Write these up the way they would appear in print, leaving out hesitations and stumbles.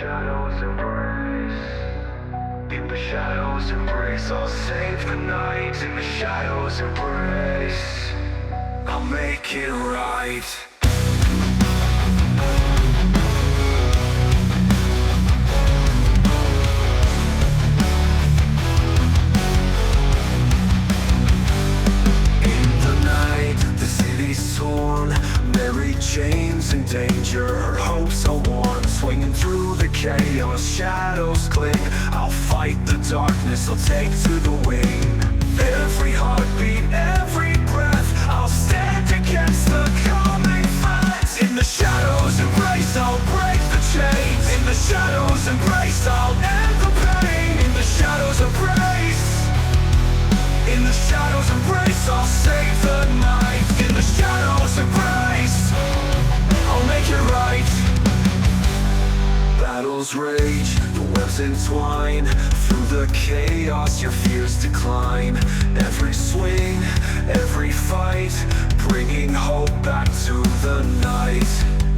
shadows embrace. In the shadows embrace, I'll save the night. In the shadows embrace, I'll make it right. Chains and danger, her hopes are worn. Swinging through the chaos, shadows cling. I'll fight the darkness, I'll take to the wing. Every heartbeat, every breath, I'll stand against the coming threat. In the shadows embrace, I'll break the chains. In the shadows embrace, I'll end the pain. In the shadows embrace, in the shadows embrace, I'll save the night. In the shadows embrace, I'll make it right. Battles rage, the webs entwine. Through the chaos your fears decline. Every swing, every fight, bringing hope back to the night.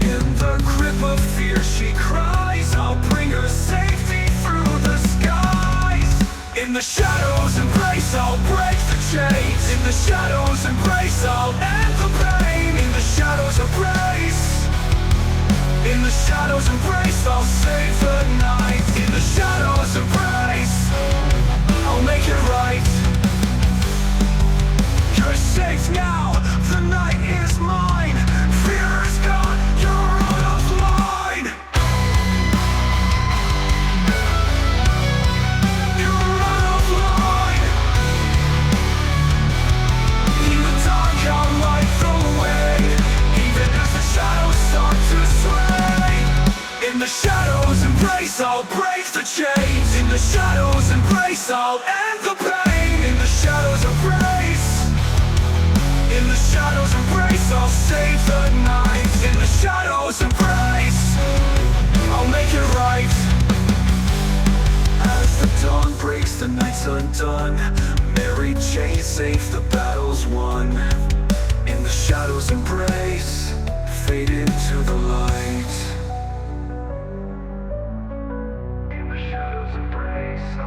In the grip of fear she cries, I'll bring her safety through the skies. In the shadows embrace, I'll break the chains. In the shadows embrace, I'll end the pain. In the shadows embrace, in the shadows embrace, I'll save the night. In the shadows embrace, I'll make it right. You're safe now, the night is mine. Fear is gone, you're out of line. You're out of line. In the dark I'll light the way, even as the shadows start to sway. In the shadows embrace, I'll break the chains. In the shadows embrace, I'll end the pain. In the shadows embrace, in the shadows embrace, I'll save the night. In the shadows embrace, I'll make it right. As the dawn breaks, the night's undone. Mary Jane safe, the battle's won. In the shadows embrace, fade into the light. In the shadows embrace,